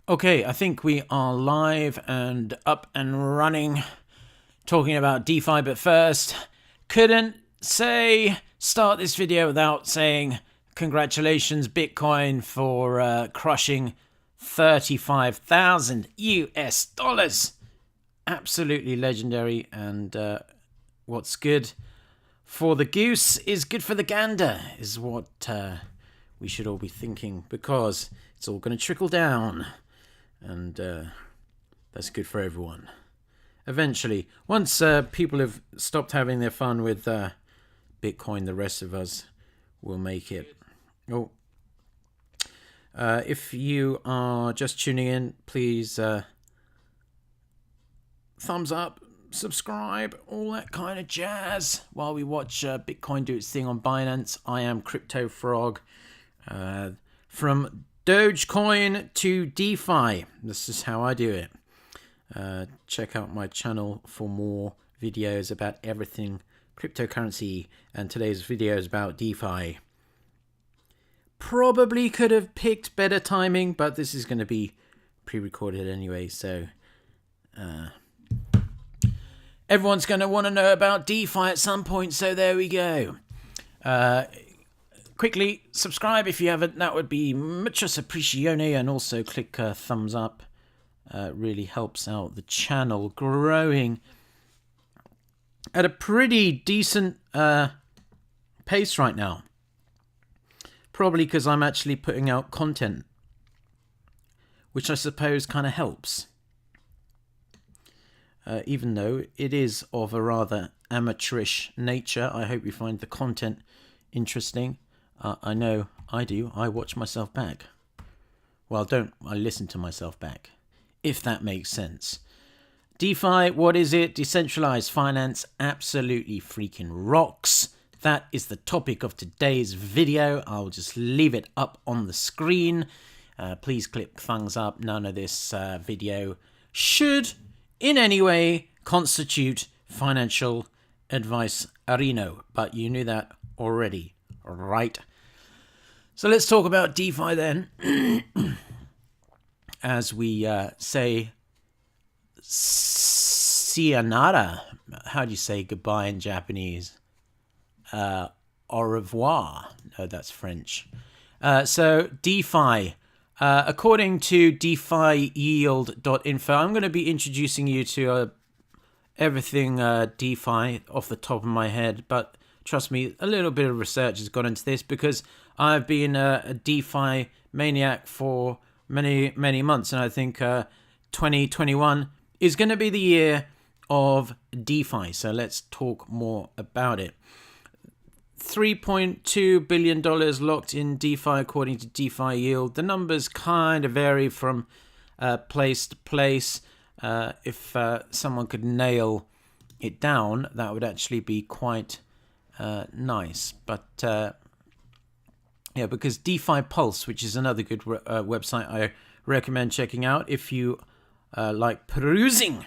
Okay, I think we are live and up and running talking about DeFi, but first, couldn't start this video without saying congratulations Bitcoin for crushing 35,000 US dollars. Absolutely legendary, and what's good for the goose is good for the gander, is what we should all be thinking, because it's all going to trickle down. And that's good for everyone. Eventually, once people have stopped having their fun with Bitcoin, the rest of us will make it. Oh, if you are just tuning in, please thumbs up, subscribe, all that kind of jazz while we watch Bitcoin do its thing on Binance. I am Crypto Frog. From Dogecoin to DeFi. This is how I do it. Check out my channel for more videos about everything cryptocurrency, and today's video is about DeFi. Probably could have picked better timing, but this is going to be pre-recorded anyway, so everyone's going to want to know about DeFi at some point, so there we go. Quickly subscribe if you haven't, that would be muchos apprecione, and also click thumbs up. Really helps out the channel growing at a pretty decent pace right now. Probably because I'm actually putting out content, which I suppose kind of helps. Even though it is of a rather amateurish nature, I hope you find the content interesting. I know I do. I watch myself back. Well, I listen to myself back, if that makes sense. DeFi, what is it? Decentralized finance absolutely freaking rocks. That is the topic of today's video. I'll just leave it up on the screen. Please click thumbs up. None of this video should in any way constitute financial advice, Arino. But you knew that already, right? So let's talk about DeFi then. As we say, sayonara. How do you say goodbye in Japanese? Au revoir. No, that's French. So DeFi. According to DeFiYield.info, I'm going to be introducing you to everything DeFi off the top of my head, but trust me, a little bit of research has gone into this because I've been a DeFi maniac for many months, and I think 2021 is going to be the year of DeFi. So let's talk more about it. $3.2 billion locked in DeFi according to DeFi Yield. The numbers kind of vary from place to place. If someone could nail it down, that would actually be quite nice. But yeah, because DeFi Pulse, which is another good website I recommend checking out if you like perusing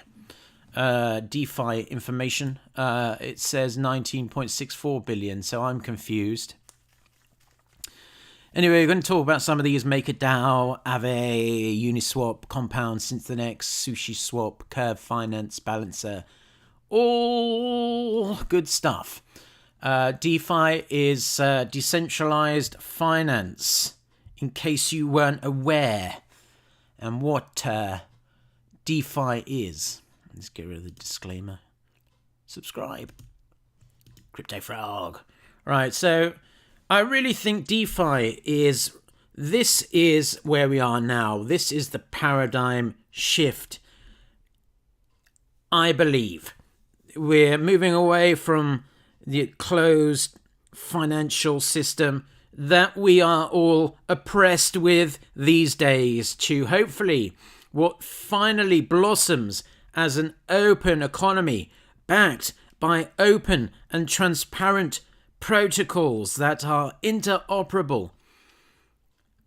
DeFi information. It says 19.64 billion, so I'm confused. Anyway, we're going to talk about some of these: MakerDAO, Aave, Uniswap, Compound, Synthenex, SushiSwap, Curve Finance, Balancer. All good stuff. DeFi is decentralized finance, in case you weren't aware. And what DeFi is. Let's get rid of the disclaimer. Subscribe. Crypto Frog. Right, so I really think DeFi this is where we are now. This is the paradigm shift, I believe. We're moving away from the closed financial system that we are all oppressed with these days to hopefully what finally blossoms as an open economy backed by open and transparent protocols that are interoperable,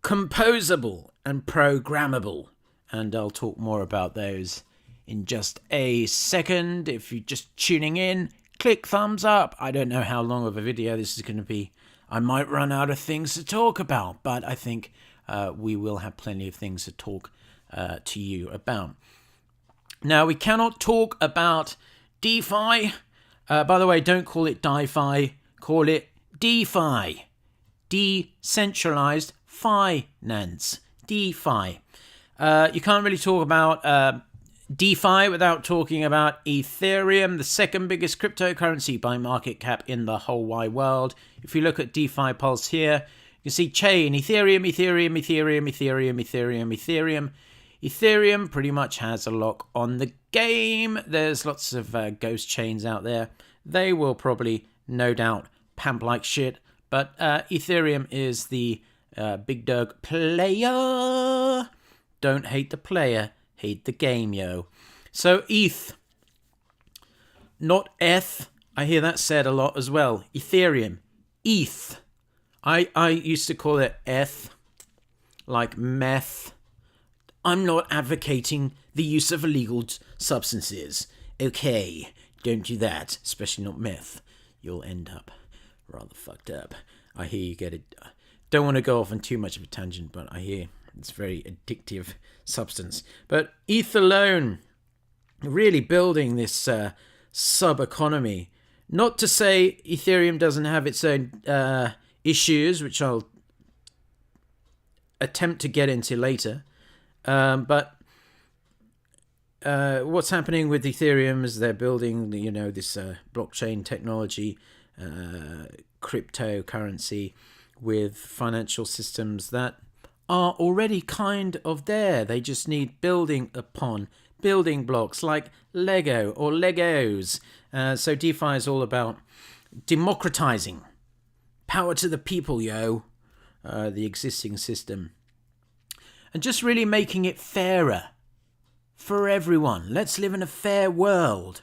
composable, and programmable. And I'll talk more about those in just a second. If you're just tuning in, click thumbs up. I don't know how long of a video this is going to be. I might run out of things to talk about, but I think we will have plenty of things to talk to you about. Now, we cannot talk about DeFi. By the way, don't call it DeFi, call it DeFi. Decentralized finance. DeFi. You can't really talk about DeFi without talking about Ethereum, the second biggest cryptocurrency by market cap in the whole wide world. If you look at DeFi Pulse here, you can see chain, Ethereum, Ethereum, Ethereum, Ethereum, Ethereum, Ethereum. Ethereum pretty much has a lock on the game. There's lots of ghost chains out there. They will probably, no doubt, pump like shit. But Ethereum is the big dog player. Don't hate the player, hate the game, yo. So ETH, not ETH. I hear that said a lot as well. Ethereum, ETH. I used to call it ETH, like meth. I'm not advocating the use of illegal substances. Okay, don't do that, especially not meth. You'll end up rather fucked up. I hear you get it. Don't want to go off on too much of a tangent, but I hear it's a very addictive substance. But ETH alone, really building this sub-economy. Not to say Ethereum doesn't have its own issues, which I'll attempt to get into later. But what's happening with Ethereum is they're building, this blockchain technology, cryptocurrency with financial systems that are already kind of there. They just need building upon building blocks like Lego or Legos. So DeFi is all about democratizing power to the people, the existing system. And just really making it fairer for everyone. Let's live in a fair world,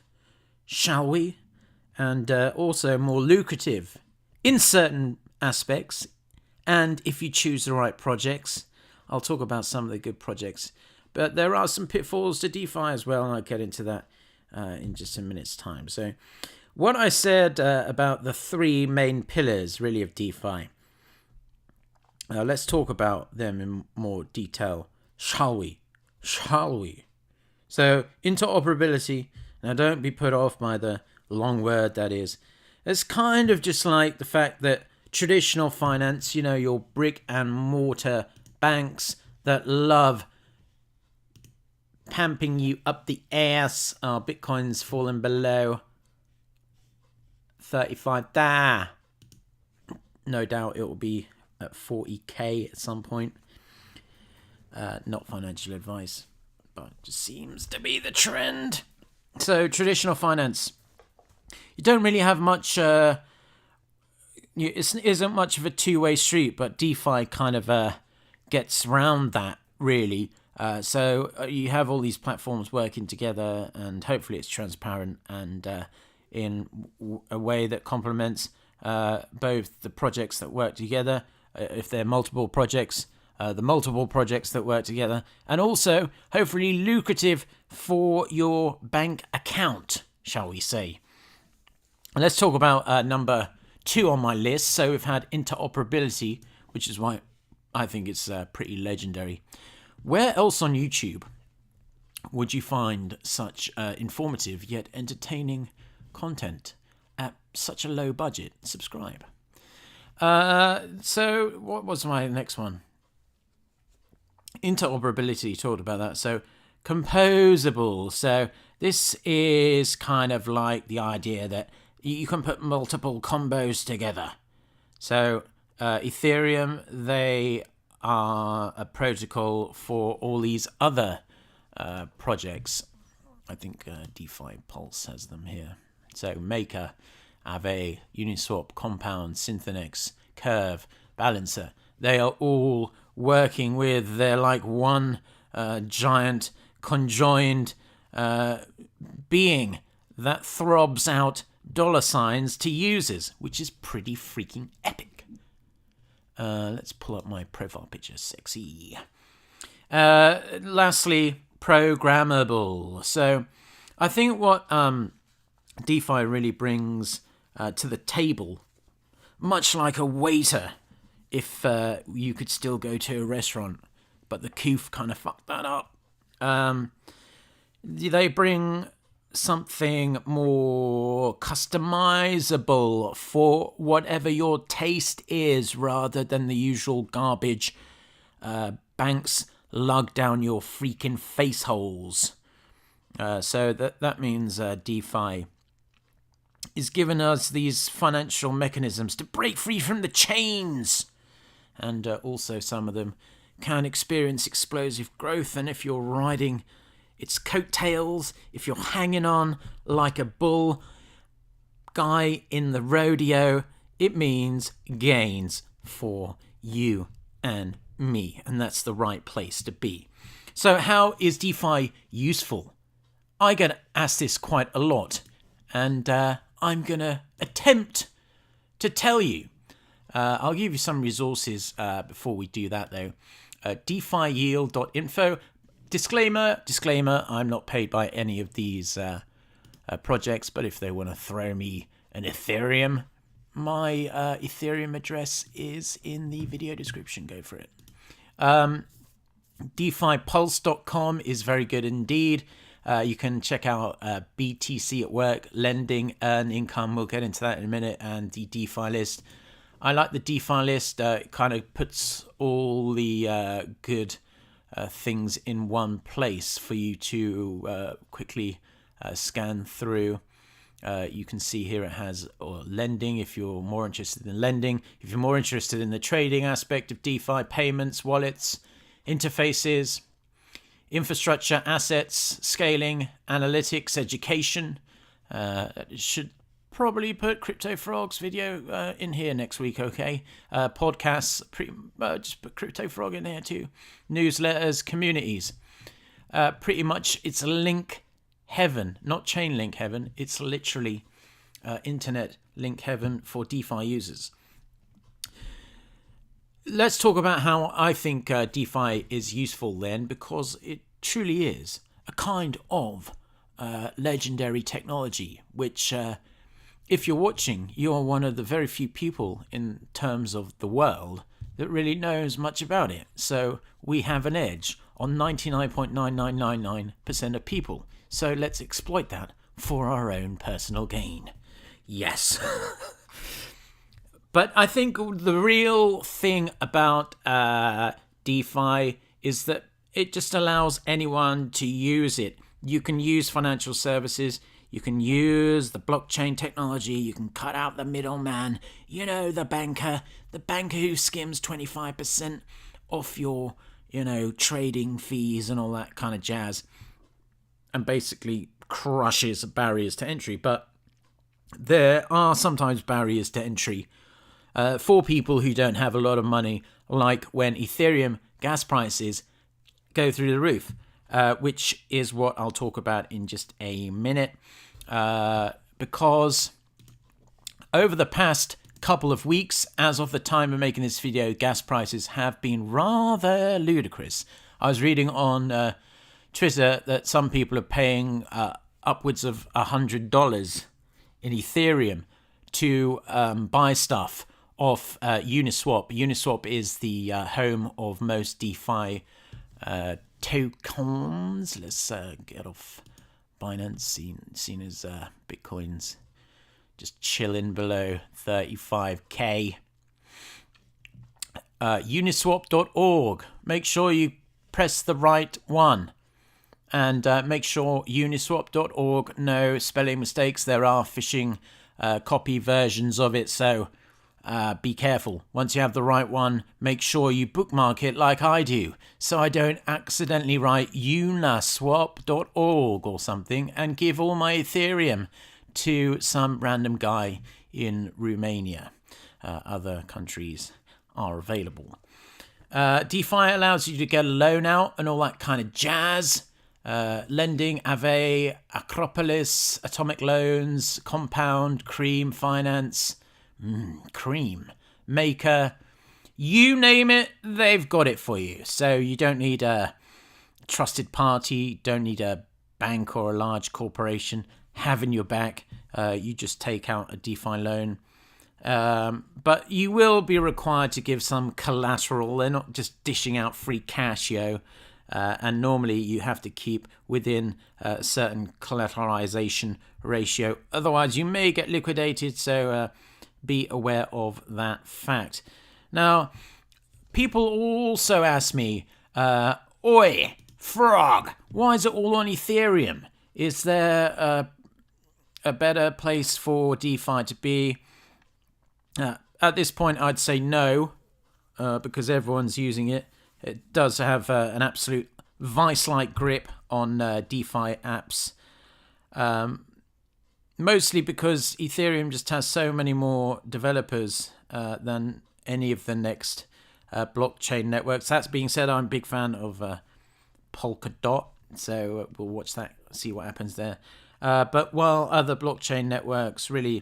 shall we? And also more lucrative in certain aspects. And if you choose the right projects, I'll talk about some of the good projects. But there are some pitfalls to DeFi as well, and I'll get into that in just a minute's time. So what I said about the three main pillars, really, of DeFi. Let's talk about them in more detail, shall we? Shall we? So, interoperability. Now, don't be put off by the long word that is. It's kind of just like the fact that traditional finance, your brick and mortar banks that love pumping you up the ass. Bitcoin's fallen below 35 there. No doubt it will be at 40k at some point. Not financial advice, but it just seems to be the trend. So traditional finance, you don't really have much. It isn't much of a two-way street, but DeFi kind of gets around that really. So you have all these platforms working together, and hopefully it's transparent and in a way that complements both the projects that work together. If there are multiple projects, the multiple projects that work together, and also hopefully lucrative for your bank account, shall we say. And let's talk about number 2 on my list. So we've had interoperability, which is why I think it's pretty legendary. Where else on YouTube would you find such informative yet entertaining content at such a low budget? Subscribe. So what was my next one? Interoperability, talked about that. So composable. So this is kind of like the idea that you can put multiple combos together. So Ethereum, they are a protocol for all these other projects. I think DeFi Pulse has them here. So Maker, Aave, Uniswap, Compound, Synthenex, Curve, Balancer. They are all working with, they're like one giant conjoined being that throbs out dollar signs to users, which is pretty freaking epic. Let's pull up my profile picture, sexy. Lastly, programmable. So I think what DeFi really brings to the table, much like a waiter, if you could still go to a restaurant, but the coof kind of fucked that up. They bring something more customizable for whatever your taste is, rather than the usual garbage banks lug down your freaking face holes. So that means DeFi is giving us these financial mechanisms to break free from the chains. And also some of them can experience explosive growth. And if you're riding its coattails, if you're hanging on like a bull guy in the rodeo, it means gains for you and me. And that's the right place to be. So how is DeFi useful? I get asked this quite a lot. And I'm going to attempt to tell you. I'll give you some resources before we do that, though. DeFiYield.info. Disclaimer, I'm not paid by any of these projects, but if they want to throw me an Ethereum, my Ethereum address is in the video description. Go for it. DeFiPulse.com is very good indeed. You can check out BTC at work, lending, earn income. We'll get into that in a minute. And the DeFi list. I like the DeFi list. It kind of puts all the good things in one place for you to quickly scan through. You can see here it has lending if you're more interested in lending. If you're more interested in the trading aspect of DeFi, payments, wallets, interfaces, infrastructure, assets, scaling, analytics, education. Should probably put Crypto Frog's video in here next week, okay? Podcasts, just put Crypto Frog in there too. Newsletters, communities. Pretty much it's link heaven, not chain link heaven. It's literally internet link heaven for DeFi users. Let's talk about how I think DeFi is useful then, because it truly is a kind of legendary technology, which if you're watching, you're one of the very few people in terms of the world that really knows much about it. So we have an edge on 99.9999% of people. So let's exploit that for our own personal gain. Yes. But I think the real thing about DeFi is that it just allows anyone to use it. You can use financial services. You can use the blockchain technology. You can cut out the middleman. You know, the banker who skims 25% off your, trading fees and all that kind of jazz, and basically crushes barriers to entry. But there are sometimes barriers to entry for people who don't have a lot of money, like when Ethereum gas prices go through the roof, which is what I'll talk about in just a minute. Because over the past couple of weeks, as of the time of making this video, gas prices have been rather ludicrous. I was reading on Twitter that some people are paying upwards of $100 in Ethereum to buy stuff off Uniswap. Uniswap is the home of most DeFi tokens. Let's get off Binance, seen as Bitcoin's just chilling below 35k. Uniswap.org. Make sure you press the right one. And make sure Uniswap.org, no spelling mistakes. There are phishing copy versions of it, so be careful. Once you have the right one, make sure you bookmark it like I do, so I don't accidentally write Uniswap.org or something and give all my Ethereum to some random guy in Romania. Other countries are available. DeFi allows you to get a loan out and all that kind of jazz. Lending, Aave, Acropolis, Atomic Loans, Compound, Cream Finance, Cream, Maker, you name it, they've got it for you. So you don't need a trusted party, don't need a bank or a large corporation having your back. You just take out a DeFi loan. But you will be required to give some collateral. They're not just dishing out free cash, yo. and normally you have to keep within a certain collateralization ratio. Otherwise, you may get liquidated, so be aware of that fact. Now, people also ask me, Oi, Frog, why is it all on Ethereum? Is there a better place for DeFi to be? At this point, I'd say no, because everyone's using it. It does have an absolute vice-like grip on DeFi apps. Mostly because Ethereum just has so many more developers than any of the next blockchain networks. That being said, I'm a big fan of Polkadot, so we'll watch that, see what happens there. But while other blockchain networks really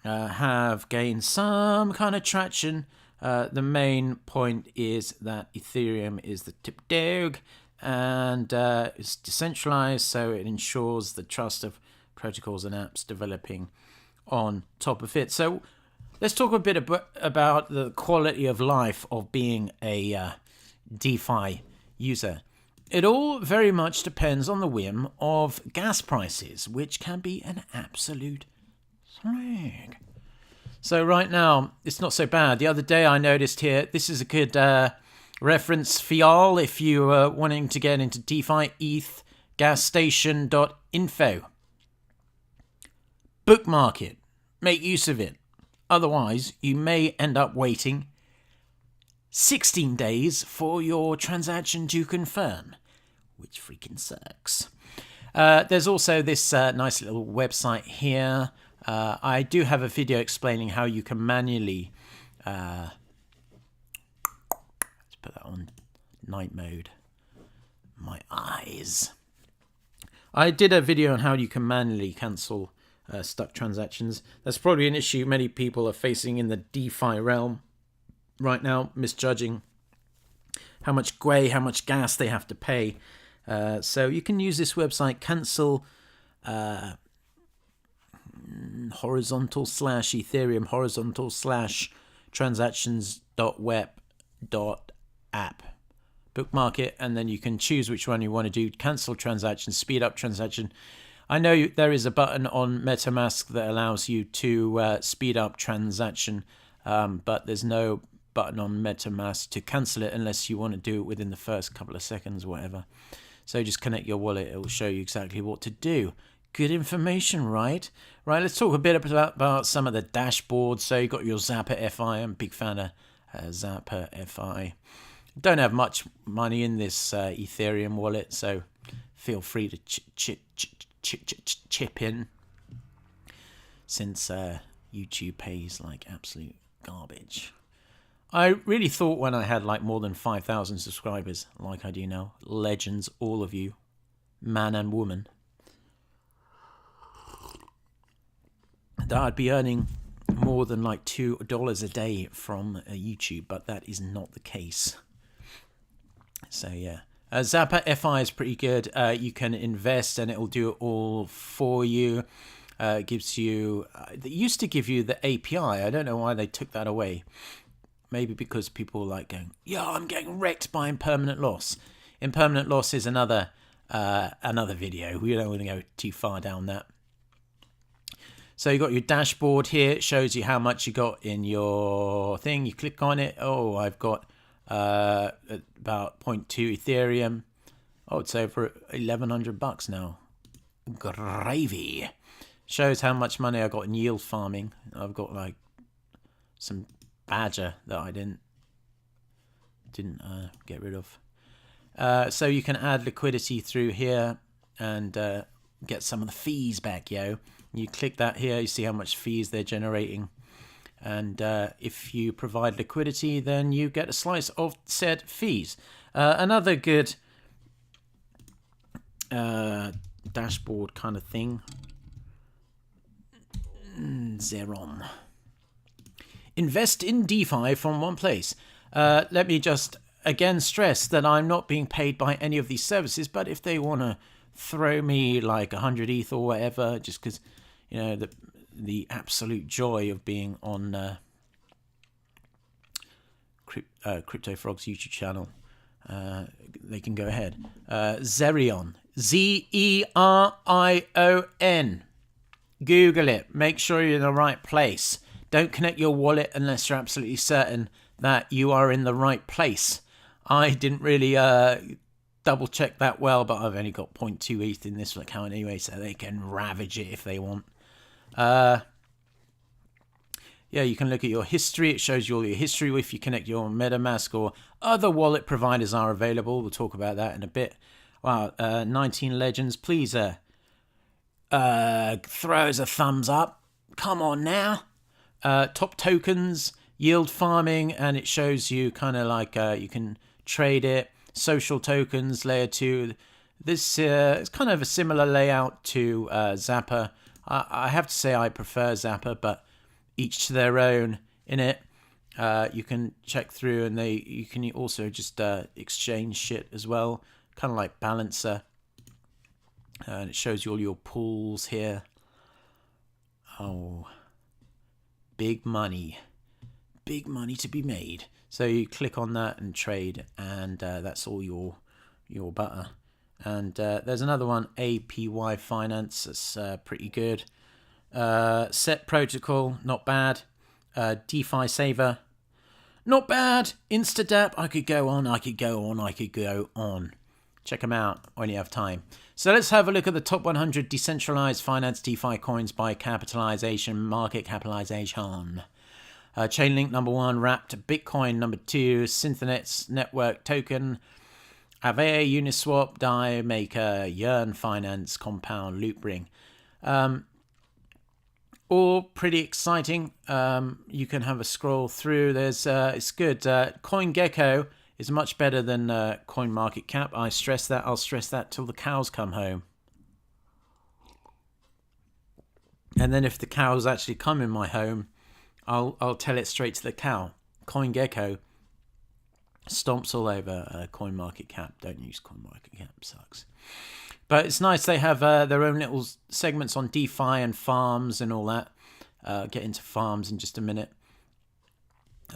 have gained some kind of traction, the main point is that Ethereum is the tip dog, and it's decentralized, so it ensures the trust of protocols and apps developing on top of it. So let's talk a bit about the quality of life of being a DeFi user. It all very much depends on the whim of gas prices, which can be an absolute slag. So right now, it's not so bad. The other day I noticed here, this is a good reference for y'all if you are wanting to get into DeFi, ETH, gasstation.info. Bookmark it. Make use of it. Otherwise, you may end up waiting 16 days for your transaction to confirm, which freaking sucks. There's also this nice little website here. I do have a video explaining how you can manually... let's put that on night mode. My eyes. I did a video on how you can manually cancel stuck transactions. That's probably an issue many people are facing in the DeFi realm right now, misjudging how much how much gas they have to pay. So you can use this website, cancel /Ethereum /transactions.web.app. Bookmark it, and then you can choose which one you want to do. Cancel transaction, speed up transaction. I know there is a button on MetaMask that allows you to speed up transaction, but there's no button on MetaMask to cancel it unless you want to do it within the first couple of seconds or whatever. So just connect your wallet. It will show you exactly what to do. Good information, right? Right, let's talk a bit about some of the dashboards. So you got your Zapper FI. I'm a big fan of Zapper FI. Don't have much money in this Ethereum wallet, so feel free to chip in, since YouTube pays like absolute garbage. I really thought when I had like more than 5,000 subscribers, like I do now, legends, all of you, man and woman, that I'd be earning more than like $2 a day from YouTube, but that is not the case. So yeah, Zapper FI is pretty good. You can invest and it will do it all for you. It gives you, they used to give you the API. I don't know why they took that away. Maybe because people like going, yeah, I'm getting wrecked by impermanent loss. Impermanent loss is another video. We don't want to go too far down that. So you got your dashboard here. It shows you how much you got in your thing. You click on it. Oh, I've got about 0.2 Ethereum. Oh, it's over $1,100 now. Gravy. Shows how much money I got in yield farming. I've got like some badger that I didn't get rid of. So you can add liquidity through here and get some of the fees back, yo. You click that here, you see how much fees they're generating. And if you provide liquidity, then you get a slice of said fees. Another good dashboard kind of thing. Zerom. Invest in DeFi from one place. Let me just again stress that I'm not being paid by any of these services, but if they want to throw me like 100 ETH or whatever, just because, you know, the absolute joy of being on Crypto Frog's YouTube channel, they can go ahead. Zerion. Zerion. Google it. Make sure you're in the right place. Don't connect your wallet unless you're absolutely certain that you are in the right place. I didn't really double check that well, but I've only got 0.2 ETH in this account anyway, so they can ravage it if they want. Yeah, you can look at your history. It shows you all your history if you connect your MetaMask, or other wallet providers are available. We'll talk about that in a bit. Wow, 19 Legends, please throw us a thumbs up. Come on now. Top tokens, yield farming, and it shows you kind of like you can trade it. Social tokens, layer 2. This is kind of a similar layout to Zapper. I have to say I prefer Zapper, but each to their own in it. You can check through, and you can also just exchange shit as well, kind of like Balancer. And it shows you all your pools here. Oh, big money to be made. So you click on that and trade, and that's all your butter. And there's another one, APY Finance. That's pretty good. Set Protocol, not bad. DeFi Saver, not bad. Instadap, I could go on. Check them out when you have time. So let's have a look at the top 100 decentralized finance DeFi coins by capitalization, market capitalization. Chainlink number 1, Wrapped, Bitcoin number 2, Synthetix Network Token, Aave, Uniswap, DAI, Maker, Yearn Finance, Compound, Loopring. All pretty exciting. You can have a scroll through. It's good. CoinGecko is much better than CoinMarketCap. I stress that. I'll stress that till the cows come home. And then if the cows actually come in my home, I'll tell it straight to the cow. CoinGecko stomps all over CoinMarketCap. Don't use CoinMarketCap. Sucks. But it's nice they have their own little segments on DeFi and farms and all that. Get into farms in just a minute.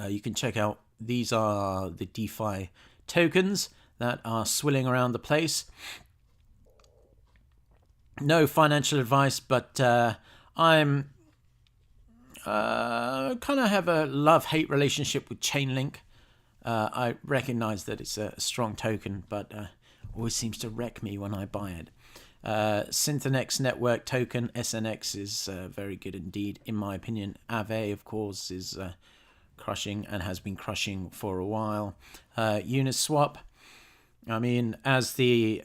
You can check out, these are the DeFi tokens that are swilling around the place. No financial advice, but I'm kind of have a love-hate relationship with Chainlink. I recognize that it's a strong token, but always seems to wreck me when I buy it. Synthetix Network Token, SNX, is very good indeed, in my opinion. Aave, of course, is crushing and has been crushing for a while. Uniswap, I mean, as the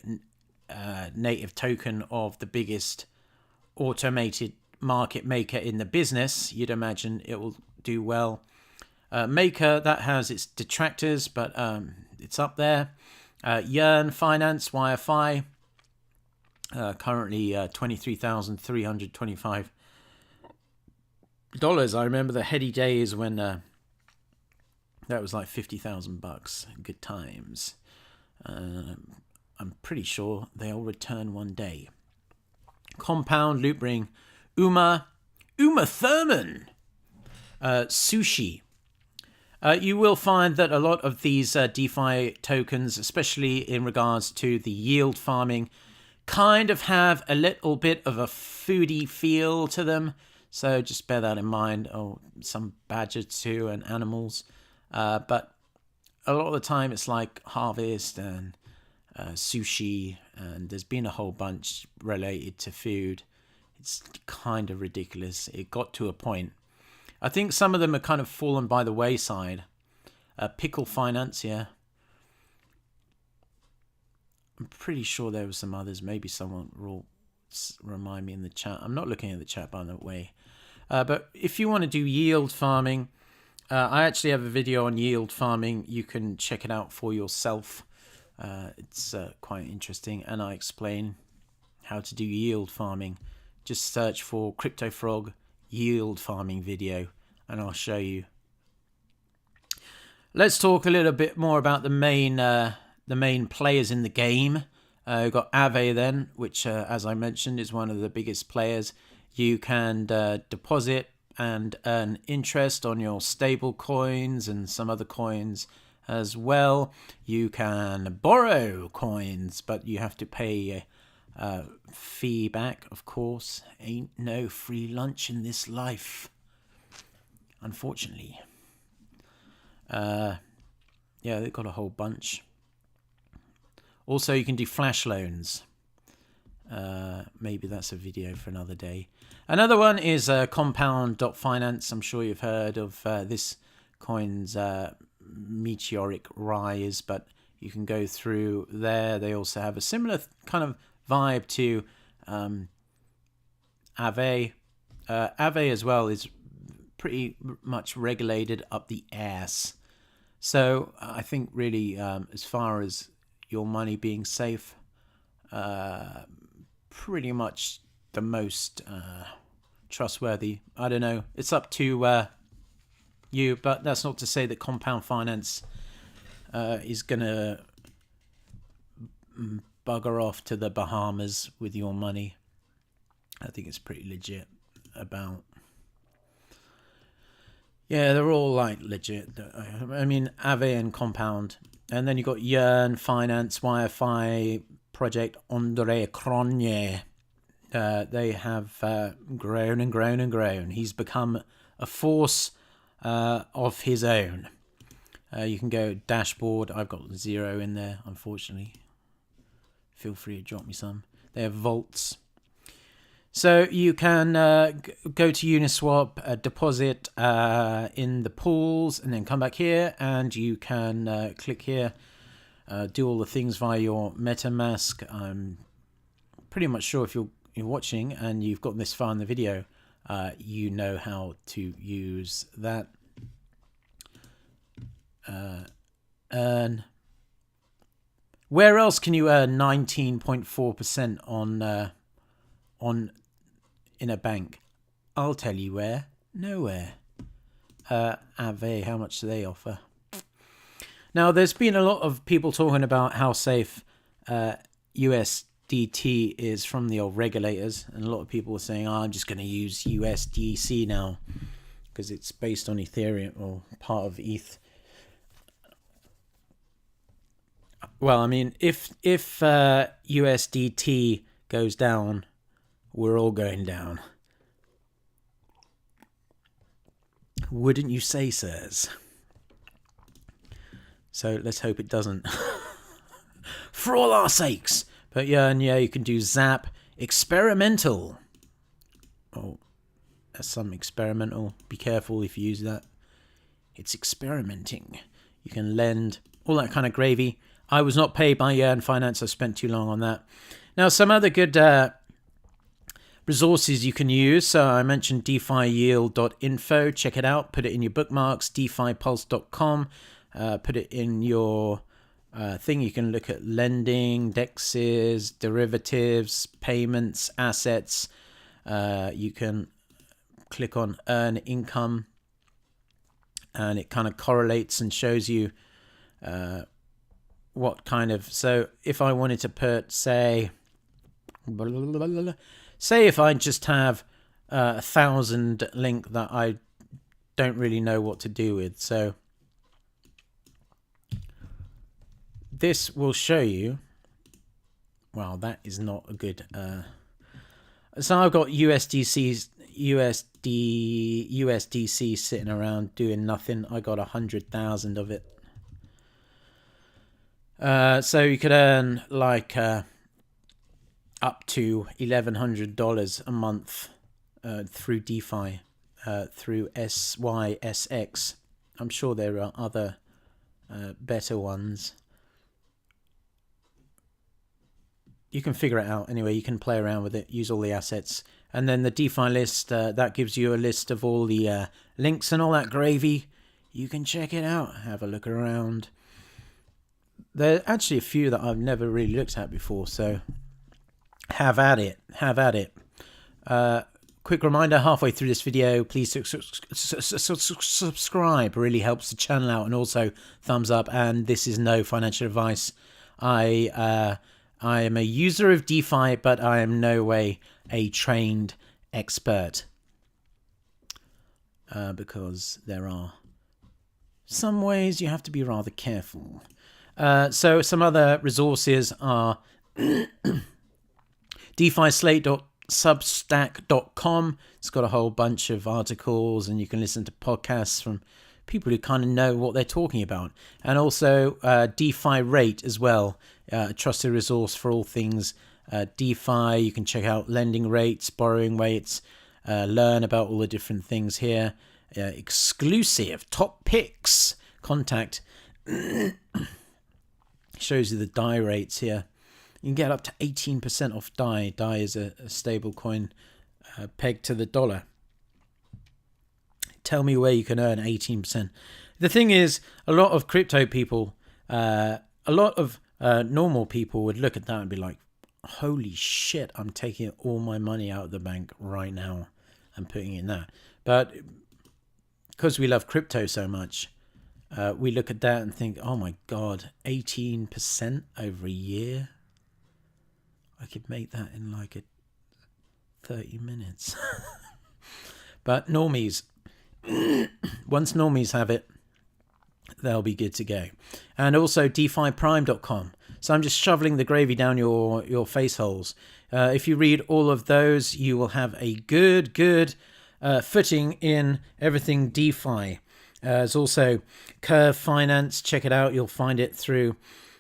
native token of the biggest automated market maker in the business, you'd imagine it will do well. Maker, that has its detractors, but it's up there. Yearn Finance, YFI, currently $23,325. I remember the heady days when that was like $50,000. Good times. I'm pretty sure they'll return one day. Compound, Loopring, Uma Thurman, Sushi. You will find that a lot of these DeFi tokens, especially in regards to the yield farming, kind of have a little bit of a foodie feel to them. So just bear that in mind. Oh, some badger too, and animals. But a lot of the time it's like Harvest and sushi, and there's been a whole bunch related to food. It's kind of ridiculous. It got to a point. I think some of them are kind of fallen by the wayside. Pickle Finance, yeah. I'm pretty sure there were some others. Maybe someone will remind me in the chat. I'm not looking at the chat, by the way. But if you want to do yield farming, I actually have a video on yield farming. You can check it out for yourself. It's quite interesting, and I explain how to do yield farming. Just search for Crypto Frog yield farming video, and I'll show you. Let's talk a little bit more about the main players in the game. We've got Aave then, which, as I mentioned, is one of the biggest players. You can deposit and earn interest on your stable coins and some other coins as well. You can borrow coins, but you have to pay a fee back, of course. Ain't no free lunch in this life, unfortunately. Yeah, they've got a whole bunch. Also, you can do flash loans. Maybe that's a video for another day. Another one is compound.finance. I'm sure you've heard of this coin's meteoric rise, but you can go through there. They also have a similar kind of vibe to Aave. Aave as well is pretty much regulated up the ass. So I think really as far as your money being safe, pretty much the most trustworthy. I don't know. It's up to you, but that's not to say that compound finance is going to bugger off to the Bahamas with your money. I think it's pretty legit about... Yeah, they're all like legit. I mean, Aave and Compound. And then you got Yearn Finance, YFI, Project Andre Cronje. They have grown and grown and grown. He's become a force of his own. You can go dashboard. I've got 0 in there, unfortunately. Feel free to drop me some. They have vaults. So you can go to Uniswap, deposit in the pools, and then come back here, and you can click here, do all the things via your MetaMask. I'm pretty much sure if you're watching and you've gotten this far in the video, you know how to use that. Earn. Where else can you earn 19.4% on in a bank? I'll tell you where. Nowhere. Aave, how much do they offer? Now, there's been a lot of people talking about how safe USDT is from the old regulators, and a lot of people are saying, oh, I'm just going to use USDC now because it's based on Ethereum or part of ETH. Well, I mean, if USDT goes down, we're all going down. Wouldn't you say, sirs? So let's hope it doesn't. For all our sakes. But yeah, and yeah, you can do Zap. Experimental. Oh, that's some experimental. Be careful if you use that. It's experimenting. You can lend. All that kind of gravy. I was not paid by Yearn Finance. I spent too long on that. Now, some other good resources you can use. So I mentioned DeFiYield.info. Check it out. Put it in your bookmarks. DeFiPulse.com. Put it in your thing. You can look at lending, dexes, derivatives, payments, assets. You can click on earn income, and it kind of correlates and shows you what kind of... So if I wanted to put, say if I just have 1,000 link that I don't really know what to do with. So this will show you... Well, that is not a good... So I've got USDC sitting around doing nothing. I got 100,000 of it. So you could earn like up to $1,100 a month through DeFi, through SYSX. I'm sure there are other better ones. You can figure it out anyway. You can play around with it, use all the assets. And then the DeFi list, that gives you a list of all the links and all that gravy. You can check it out. Have a look around. There are actually a few that I've never really looked at before, so have at it. Have at it. Quick reminder, halfway through this video, please subscribe. Really helps the channel out, and also thumbs up. And this is no financial advice. I am a user of DeFi, but I am no way a trained expert, because there are some ways you have to be rather careful. So some other resources are DeFiSlate.substack.com. It's got a whole bunch of articles, and you can listen to podcasts from people who kind of know what they're talking about. And also DeFi Rate as well, a trusted resource for all things DeFi. You can check out lending rates, borrowing rates, learn about all the different things here. Exclusive top picks. Contact shows you the DAI rates here. You can get up to 18% off DAI. DAI is a stable coin pegged to the dollar. Tell me where you can earn 18%. The thing is, a lot of crypto people, a lot of normal people would look at that and be like, holy shit, I'm taking all my money out of the bank right now and putting it in that. But because we love crypto so much, we look at that and think, oh my God, 18% over a year? I could make that in like 30 minutes. But normies, once normies have it, they'll be good to go. And also DeFiPrime.com. So I'm just shoveling the gravy down your face holes. If you read all of those, you will have a good footing in everything DeFi. There's also Curve Finance. Check it out. You'll find it through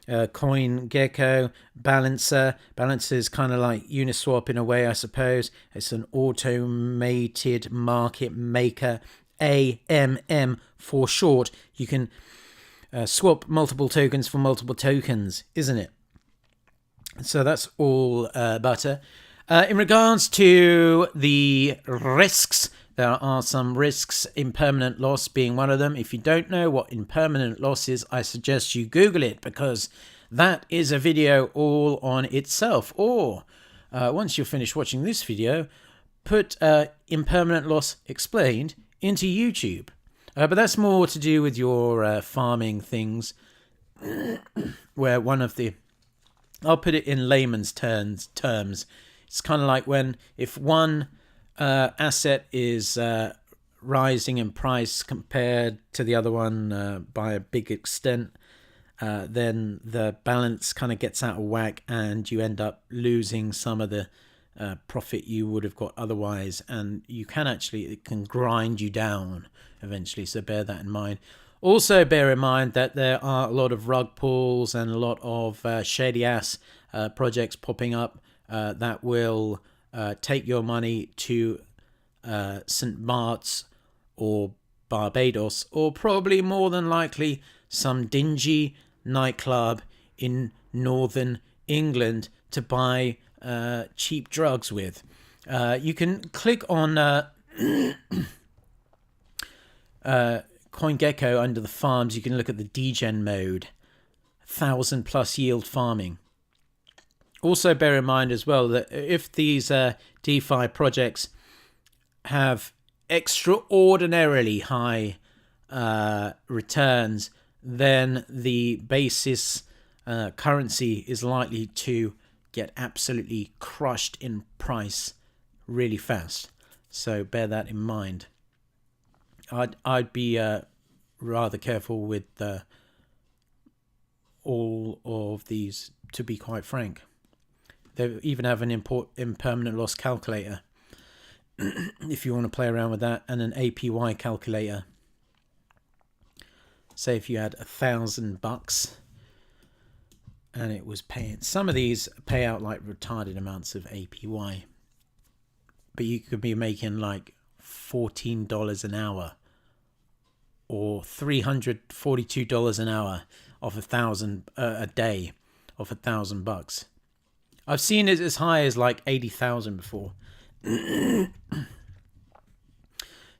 CoinGecko. Balancer. Balancer is kind of like Uniswap in a way, I suppose. It's an automated market maker. AMM for short. You can swap multiple tokens for multiple tokens, isn't it? So that's all butter. In regards to the risks, there are some risks, impermanent loss being one of them. If you don't know what impermanent loss is, I suggest you Google it, because that is a video all on itself. Or once you're finished watching this video, put impermanent loss explained into YouTube. But that's more to do with your farming things, where one of the, I'll put it in layman's terms. It's kind of like if one asset is rising in price compared to the other one by a big extent, then the balance kind of gets out of whack and you end up losing some of the profit you would have got otherwise, and it can grind you down eventually, so bear that in mind. Also bear in mind that there are a lot of rug pulls and a lot of shady ass projects popping up that will take your money to St. Mart's or Barbados, or probably more than likely some dingy nightclub in northern England to buy cheap drugs with. You can click on CoinGecko under the farms. You can look at the degen mode, 1,000+ yield farming. Also bear in mind as well that if these DeFi projects have extraordinarily high returns, then the basis currency is likely to get absolutely crushed in price really fast. So bear that in mind. I'd be rather careful with all of these, to be quite frank. They even have an impermanent loss calculator if you want to play around with that, and an APY calculator. Say if you had $1,000 and it was paying, some of these pay out like retarded amounts of APY, but you could be making like $14 an hour or $342 an hour off a day off $1,000. I've seen it as high as like 80,000 before.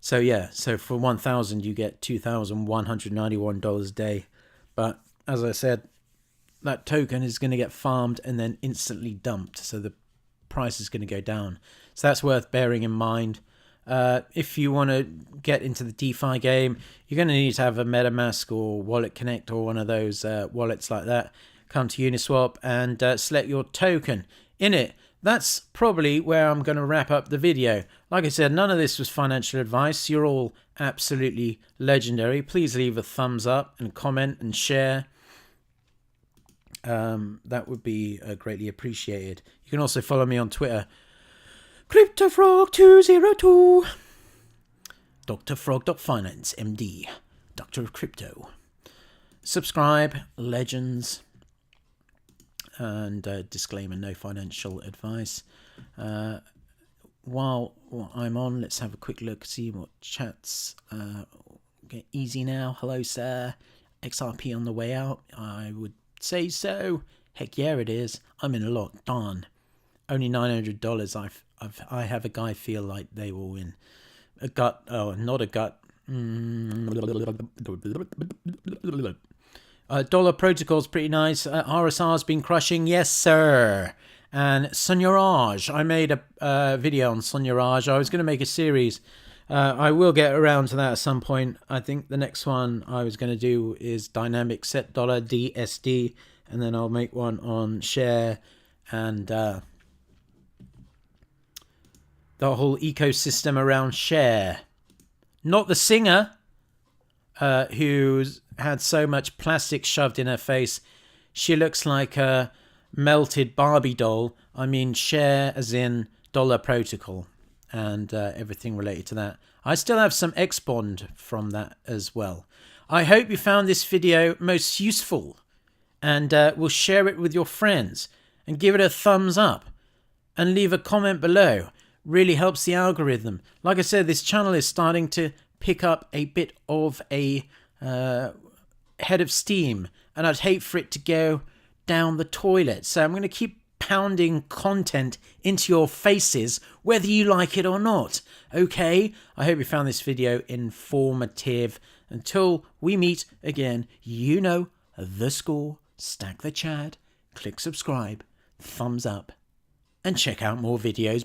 So yeah, so for 1,000 you get $2,191 a day. But as I said, that token is going to get farmed and then instantly dumped, so the price is going to go down. So that's worth bearing in mind. If you want to get into the DeFi game, you're going to need to have a MetaMask or Wallet Connect or one of those wallets like that. Come to Uniswap and select your token. In it, that's probably where I'm going to wrap up the video. Like I said, none of this was financial advice. You're all absolutely legendary. Please leave a thumbs up and comment and share. That would be greatly appreciated. You can also follow me on Twitter. CryptoFrog202. DrFrog.finance, MD. Doctor of Crypto. Subscribe, legends. And disclaimer, no financial advice. While I'm on, let's have a quick look, see what chats. Get easy now. Hello, sir. XRP on the way out? I would say so. Heck yeah, it is. I'm in a lot. Darn. Only $900. I have a guy feel like they will win. A gut. Oh, not a gut. Dollar Protocol's pretty nice. RSR's been crushing. Yes, sir. And Seigneurage. I made a video on Seigneurage. I was going to make a series. I will get around to that at some point. I think the next one I was going to do is Dynamic Set Dollar, DSD. And then I'll make one on Share and the whole ecosystem around Share. Not the singer who's had so much plastic shoved in her face. She looks like a melted Barbie doll. I mean Share as in Dollar Protocol and everything related to that. I still have some X-Bond from that as well. I hope you found this video most useful and will share it with your friends and give it a thumbs up and leave a comment below. Really helps the algorithm. Like I said, this channel is starting to pick up a bit of a head of steam, and I'd hate for it to go down the toilet. So I'm going to keep pounding content into your faces, whether you like it or not. Okay? I hope you found this video informative. Until we meet again, you know the score. Stack the chat, click subscribe, thumbs up, and check out more videos.